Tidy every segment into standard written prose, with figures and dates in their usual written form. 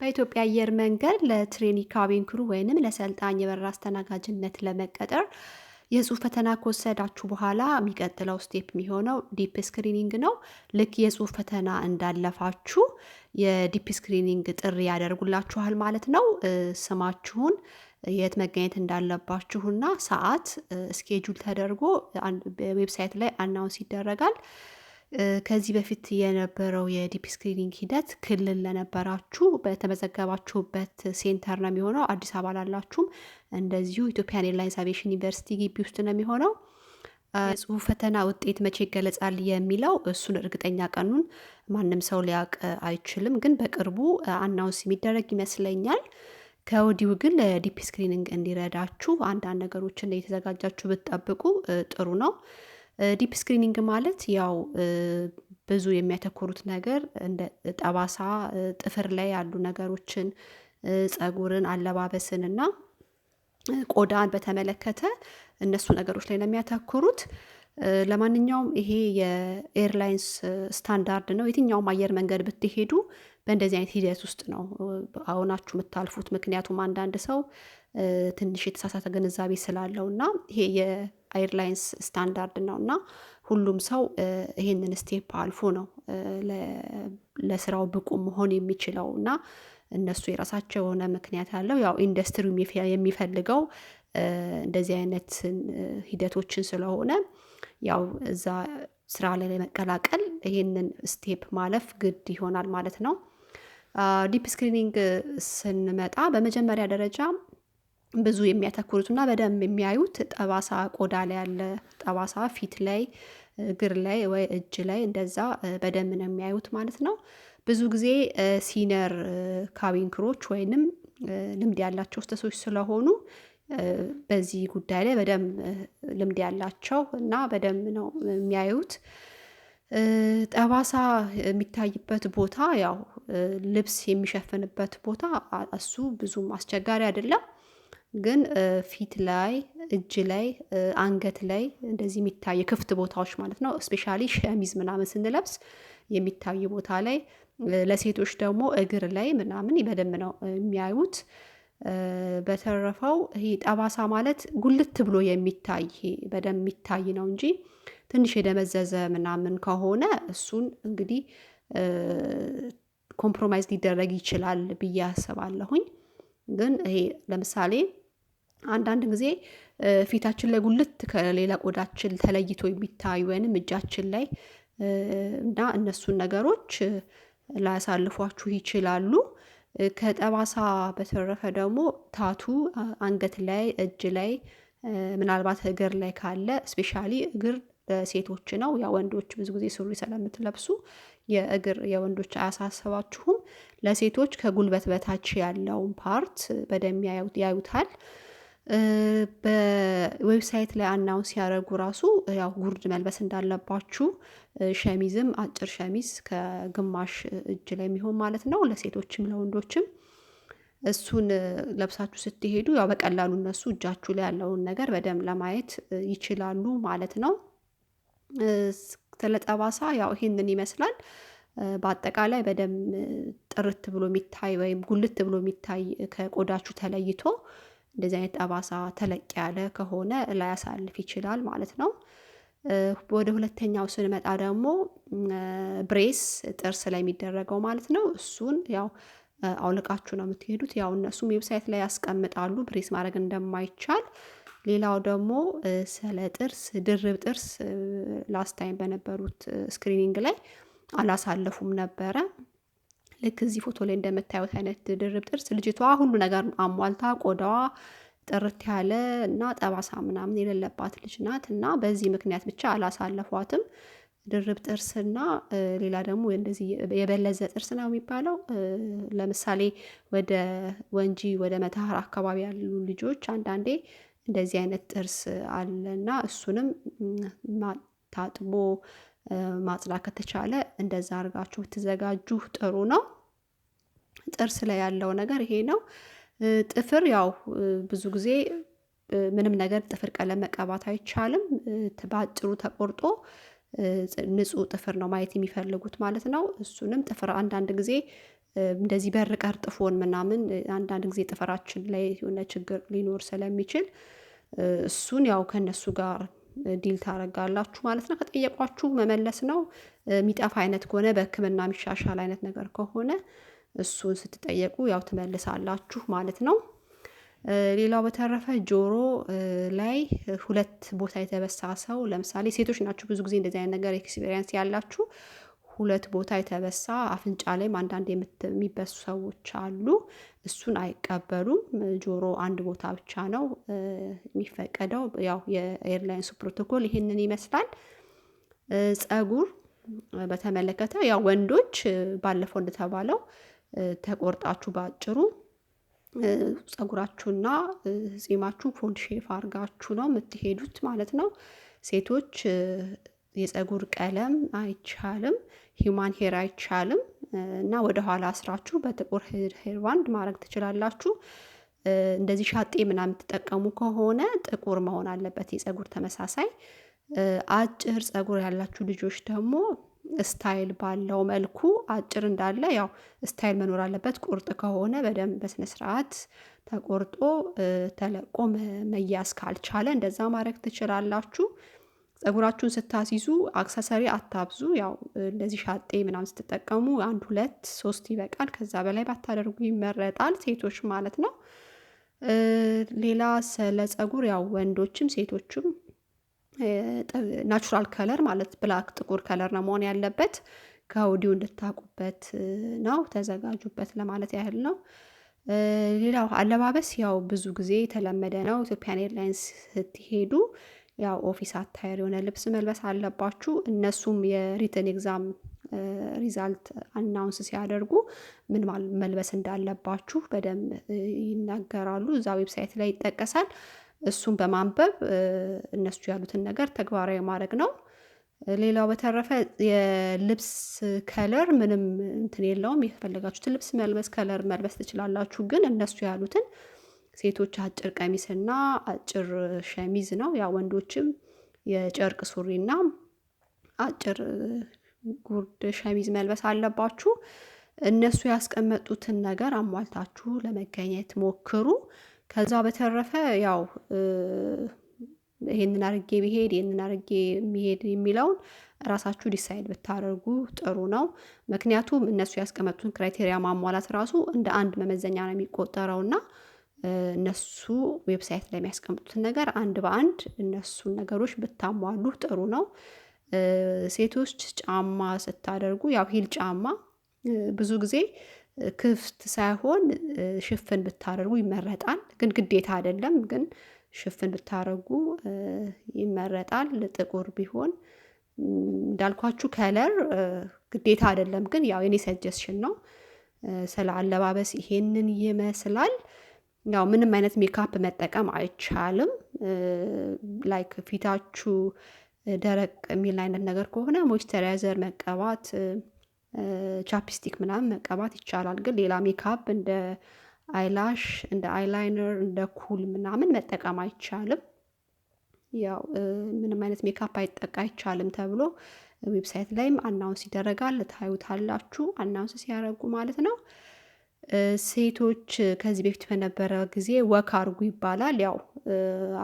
በኢትዮጵያ አየር መንገድ ለትሬኒንግ ካቢን ክሩ ወይንም ለሰልጣኝ የበረራ አስተናጋጅነት ለመቀጠር የጽሁፍ ፈተና ከወሰዳችሁ በኋላ የሚቀጥለው ስቴፕ የሚሆነው ዲፕ ስክሪኒንግ ነው። ልክ የጽሁፍ ፈተና እንዳለፋችሁ የዲፕ ስክሪኒንግ ጥሪ ያደርጉላችኋል ማለት ነው። ስማችሁን የት መገኘት እንዳለባችሁና ሰዓት ስኬጁል ተደርጎ ዌብሳይት ላይ አናውንስ ይደረጋል። ከዚህ በፊት የነበረው የዲፕ ስክሪኒንግ ሂደት ክልል ለነበራችሁ በተመዘገባችሁበት ሴንተር ነው የሚሆነው። አዲስ አበባ ላላችሁም እንደዚሁ ኢትዮጵያን ኤርላይንስ አቪዬሽን ዩኒቨርሲቲ ግቢ ውስጥ ነው የሚሆነው። የጽሁፍ ፈተና ውጤት መቼ ይገለጻል የሚለው እሱን እርግጠኛ ቀኑን ማንም ሰው ሊያውቅ አይችልም፣ ግን በቅርቡ አናውንስ የሚደረግ ይመስለኛል። ከወዲሁ ግን ለዲፕ ስክሪኒንግ እንዲረዳችሁ አንዳንድ ነገሮችን እየተዘጋጃችሁ ብትጠብቁ ጥሩ ነው። ዲፕ ስክሪኒንግ ማለት ያው ብዙ የሚያተኩሩት ነገር እንደ ጠባሳ፣ ጥፍር ላይ ያሉ ነገሮችን፣ ፀጉርን፣ አለባበስን እና ቆዳን በተመለከተ እነሱ ነገሮች ላይ ነው የሚያተኩሩት። ለማንኛውም ይሄ የኤርላይንስ ስታንዳርድ ነው። የትኛውም አየር መንገድ ብትሄዱ በእንደዚህ አይነት ሂደት ውስጥ ነው አሁናችሁ የምታልፉት። ምክንያቱም አንዳንድ ሰው ትንሽ የተሳሳተ ግንዛቤ ስላለው እና ይሄ የኤርላይንስ ስታንዳርድ ነው እና ሁሉም ሰው ይሄንን ስቴፕ አልፎ ነው ለስራው ብቁ መሆን የሚችለው እና እነሱ የራሳቸው የሆነ ምክንያት አለው። ያው ኢንዱስትሪው የሚፈልገው እንደዚህ አይነት ሂደቶችን ስለሆነ ያው እዛ ስራ ላይ ለመቀላቀል ይሄንን ስቴፕ ማለፍ ግድ ይሆናል ማለት ነው። ዲፕ ስክሪኒንግ ስንመጣ በመጀመሪያ ደረጃ ብዙ የሚያተኩሩት እና በደንብ የሚያዩት ጠባሳ ቆዳ ላይ ያለ ጠባሳ ፊት ላይ፣ እግር ላይ ወይ እጅ ላይ እንደዛ በደንብ ነው የሚያዩት ማለት ነው። ብዙ ጊዜ ሲነር ካቢን ክሮች ወይንም ልምድ ያላቸው ስተሶች ስለሆኑ በዚህ ጉዳይ ላይ በደንብ ልምድ ያላቸው እና በደንብ ነው የሚያዩት። ጠባሳ የሚታይበት ቦታ ያው ልብስ የሚሸፍንበት ቦታ እሱ ብዙም አስቸጋሪ አይደለም። ግን ፊት ላይ፣ እጅ ላይ፣ አንገት ላይ እንደዚህ የሚታይ ክፍት ቦታዎች ማለት ነው። ስፔሻሊ ሸሚዝ ምናምን ስንለብስ የሚታይ ቦታ ላይ፣ ለሴቶች ደግሞ እግር ላይ ምናምን በደንብ ነው የሚያዩት። በተረፈው ይሄ ጠባሳ ማለት ጉልት ብሎ የሚታይ ይሄ በደንብ የሚታይ ነው እንጂ ትንሽ የደመዘዘ ምናምን ከሆነ እሱን እንግዲህ ኮምፕሮማይዝ ሊደረግ ይችላል ብዬ አስባለሁኝ። ግን ይሄ ለምሳሌ አንዳንድ ጊዜ ፊታችን ላይ ጉልት ከሌላ ቆዳችን ተለይቶ የሚታይ ወይንም እጃችን ላይ እና እነሱን ነገሮች ላያሳልፏችሁ ይችላሉ። ከጠባሳ በተረፈ ደግሞ ታቱ አንገት ላይ፣ እጅ ላይ፣ ምናልባት እግር ላይ ካለ ስፔሻሊ እግር ለሴቶች ነው። ያ ወንዶች ብዙ ጊዜ ሱሪ ስለምትለብሱ የእግር የወንዶች አያሳስባችሁም። ለሴቶች ከጉልበት በታች ያለውን ፓርት በደንብ ያዩታል። በዌብሳይት ላይ አናውንስ ሲያደርጉ ራሱ ያው ጉርድ መልበስ እንዳለባችሁ፣ ሸሚዝም አጭር ሸሚዝ ከግማሽ እጅ ላይ የሚሆን ማለት ነው ለሴቶችም ለወንዶችም እሱን ለብሳችሁ ስትሄዱ ያው በቀላሉ እነሱ እጃችሁ ላይ ያለውን ነገር በደንብ ለማየት ይችላሉ ማለት ነው። ስለ ጠባሳ ያው ይሄንን ይመስላል። በአጠቃላይ በደንብ ጥርት ብሎ የሚታይ ወይም ጉልት ብሎ የሚታይ ከቆዳችሁ ተለይቶ እንደዚህ አይነት ጠባሳ ተለቅ ያለ ከሆነ ላያሳልፍ ይችላል ማለት ነው። ወደ ሁለተኛው ስንመጣ ደግሞ ብሬስ ጥርስ ላይ የሚደረገው ማለት ነው። እሱን ያው አውልቃችሁ ነው የምትሄዱት። ያው እነሱም ዌብሳይት ላይ ያስቀምጣሉ ብሬስ ማድረግ እንደማይቻል። ሌላው ደግሞ ስለ ጥርስ ድርብ ጥርስ ላስት ታይም በነበሩት ስክሪኒንግ ላይ አላሳለፉም ነበረ። ልክ እዚህ ፎቶ ላይ እንደምታዩት አይነት ድርብ ጥርስ ልጅቷ ሁሉ ነገር አሟልታ ቆዳዋ ጥርት ያለ እና ጠባሳ ምናምን የሌለባት ልጅ ናት እና በዚህ ምክንያት ብቻ አላሳለፏትም። ድርብ ጥርስና ሌላ ደግሞ እንደዚህ የበለዘ ጥርስ ነው የሚባለው። ለምሳሌ ወደ ወንጂ ወደ መተሃራ አካባቢ ያሉ ልጆች አንዳንዴ እንደዚህ አይነት ጥርስ አለና እሱንም ታጥቦ ማጽዳት ከተቻለ እንደዛ አድርጋችሁ ብትዘጋጁ ጥሩ ነው። ጥርስ ላይ ያለው ነገር ይሄ ነው። ጥፍር ያው ብዙ ጊዜ ምንም ነገር ጥፍር ቀለም መቀባት አይቻልም። በአጭሩ ተቆርጦ ንጹህ ጥፍር ነው ማየት የሚፈልጉት ማለት ነው። እሱንም ጥፍር አንዳንድ ጊዜ እንደዚህ በር ቀርጥፎን ምናምን አንዳንድ ጊዜ ጥፍራችን ላይ የሆነ ችግር ሊኖር ስለሚችል እሱን ያው ከእነሱ ጋር ዲል ታደርጋላችሁ ማለት ነው። ከጠየቋችሁ መመለስ ነው። የሚጠፋ አይነት ከሆነ በሕክምና የሚሻሻል አይነት ነገር ከሆነ እሱን ስትጠየቁ ያው ትመልሳላችሁ ማለት ነው። ሌላው በተረፈ ጆሮ ላይ ሁለት ቦታ የተበሳ ሰው ለምሳሌ ሴቶች ናችሁ ብዙ ጊዜ እንደዚህ አይነት ነገር ኤክስፒሪየንስ ያላችሁ ሁለት ቦታ የተበሳ አፍንጫ ላይም አንዳንድ የሚበሱ ሰዎች አሉ። እሱን አይቀበሉም። ጆሮ አንድ ቦታ ብቻ ነው የሚፈቀደው። ያው የኤርላይንሱ ፕሮቶኮል ይሄንን ይመስላል። ፀጉር በተመለከተ ያው ወንዶች ባለፈው እንደተባለው ተቆርጣችሁ በአጭሩ ፀጉራችሁና ጺማችሁ ፎልድ ሼፍ አድርጋችሁ ነው የምትሄዱት ማለት ነው። ሴቶች የፀጉር ቀለም አይቻልም፣ ሂውማን ሄር አይቻልም እና ወደ ኋላ አስራችሁ በጥቁር ሄር ባንድ ማድረግ ትችላላችሁ። እንደዚህ ሻጤ ምናምን የምትጠቀሙ ከሆነ ጥቁር መሆን አለበት የፀጉር ተመሳሳይ። አጭር ፀጉር ያላችሁ ልጆች ደግሞ ስታይል ባለው መልኩ አጭር እንዳለ ያው ስታይል መኖር አለበት። ቁርጥ ከሆነ በደንብ በስነ ስርዓት ተቆርጦ ተለቆ መያዝ ካልቻለ እንደዛ ማድረግ ትችላላችሁ። ፀጉራችሁን ስታስይዙ አክሰሰሪ አታብዙ። ያው እንደዚህ ሻጤ ምናምን ስትጠቀሙ 1 2 3 ይበቃል። ከዛ በላይ ባታደርጉ ይመረጣል፣ ሴቶች ማለት ነው። ሌላ ስለ ፀጉር ያው ወንዶችም ሴቶችም ናቹራል ከለር ማለት ብላክ ጥቁር ከለር ነው መሆን ያለበት። ከወዲሁ እንድታውቁበት ነው፣ ተዘጋጁበት ለማለት ያህል ነው። ሌላው አለባበስ ያው ብዙ ጊዜ የተለመደ ነው። ኢትዮጵያን ኤርላይንስ ስትሄዱ ያው ኦፊስ አታየር የሆነ ልብስ መልበስ አለባችሁ። እነሱም የሪትን ኤግዛም ሪዛልት አናውንስ ሲያደርጉ ምን መልበስ እንዳለባችሁ በደንብ ይናገራሉ። እዛ ዌብሳይት ላይ ይጠቀሳል። እሱን በማንበብ እነሱ ያሉትን ነገር ተግባራዊ ማድረግ ነው። ሌላው በተረፈ የልብስ ከለር ምንም እንትን የለውም። የፈለጋችሁትን ልብስ መልበስ ከለር መልበስ ትችላላችሁ። ግን እነሱ ያሉትን ሴቶች አጭር ቀሚስና አጭር ሸሚዝ ነው። ያው ወንዶችም የጨርቅ ሱሪና አጭር ጉርድ ሸሚዝ መልበስ አለባችሁ። እነሱ ያስቀመጡትን ነገር አሟልታችሁ ለመገኘት ሞክሩ። ከዛ በተረፈ ያው ይሄንን አድርጌ ብሄድ ይሄንን አድርጌ የሚሄድ የሚለውን ራሳችሁ ዲሳይድ ብታደርጉ ጥሩ ነው። ምክንያቱም እነሱ ያስቀመጡትን ክራይቴሪያ ማሟላት ራሱ እንደ አንድ መመዘኛ ነው የሚቆጠረው እና እነሱ ዌብሳይት ላይ የሚያስቀምጡትን ነገር አንድ በአንድ እነሱን ነገሮች ብታሟሉ ጥሩ ነው። ሴቶች ጫማ ስታደርጉ ያው ሂል ጫማ ብዙ ጊዜ ክፍት ሳይሆን ሽፍን ብታደርጉ ይመረጣል። ግን ግዴታ አይደለም። ግን ሽፍን ብታደርጉ ይመረጣል። ጥቁር ቢሆን እንዳልኳችሁ ከለር ግዴታ አይደለም። ግን ያው የኔ ሰጀስሽን ነው። ስለ አለባበስ ይሄንን ይመስላል። ያው ምንም አይነት ሜካፕ መጠቀም አይቻልም። ላይክ ፊታችሁ ደረቅ የሚል አይነት ነገር ከሆነ ሞይስቸራይዘር መቀባት፣ ቻፕስቲክ ምናምን መቀባት ይቻላል። ግን ሌላ ሜካፕ እንደ አይላሽ፣ እንደ አይላይነር፣ እንደ ኩል ምናምን መጠቀም አይቻልም። ያው ምንም አይነት ሜካፕ አይቻልም ተብሎ ዌብሳይት ላይም አናውንስ ይደረጋል። ታዩታላችሁ አናውንስ ሲያደርጉ ማለት ነው። ሴቶች ከዚህ በፊት በነበረ ጊዜ ወክ አድርጉ ይባላል። ያው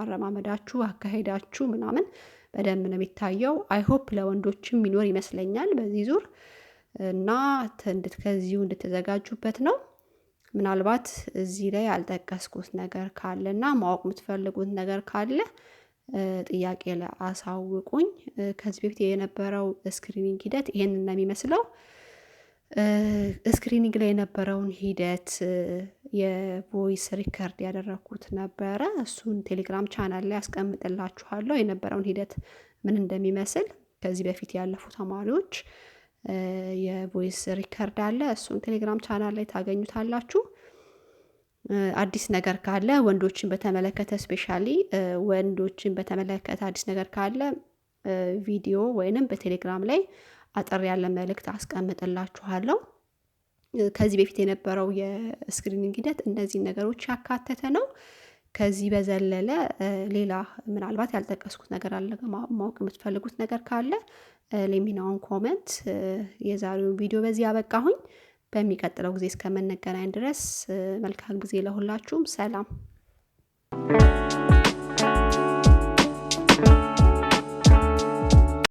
አረማመዳችሁ አካሄዳችሁ ምናምን በደንብ ነው የሚታየው። አይሆፕ ለወንዶችም ይኖር ይመስለኛል በዚህ ዙር እና ከዚሁ እንድትዘጋጁበት ነው። ምናልባት እዚህ ላይ ያልጠቀስኩት ነገር ካለ እና ማወቅ የምትፈልጉት ነገር ካለ ጥያቄ ላይ አሳውቁኝ። ከዚህ በፊት የነበረው ስክሪኒንግ ሂደት ይሄንን ነው የሚመስለው። ስክሪኒንግ ላይ የነበረውን ሂደት የቮይስ ሪከርድ ያደረኩት ነበረ። እሱን ቴሌግራም ቻናል ላይ አስቀምጥላችኋለሁ የነበረውን ሂደት ምን እንደሚመስል። ከዚህ በፊት ያለፉ ተማሪዎች የቮይስ ሪከርድ አለ። እሱን ቴሌግራም ቻናል ላይ ታገኙታላችሁ። አዲስ ነገር ካለ ወንዶችን በተመለከተ ስፔሻሊ ወንዶችን በተመለከተ አዲስ ነገር ካለ ቪዲዮ ወይንም በቴሌግራም ላይ አጠር ያለ መልእክት አስቀምጥላችኋለሁ። ከዚህ በፊት የነበረው የስክሪኒንግ ሂደት እነዚህን ነገሮች ያካተተ ነው። ከዚህ በዘለለ ሌላ ምናልባት ያልጠቀስኩት ነገር አለ ማወቅ የምትፈልጉት ነገር ካለ ሌሚናውን ኮመንት። የዛሬውን ቪዲዮ በዚህ ያበቃሁኝ። በሚቀጥለው ጊዜ እስከምንገናኝ ድረስ መልካም ጊዜ ለሁላችሁም። ሰላም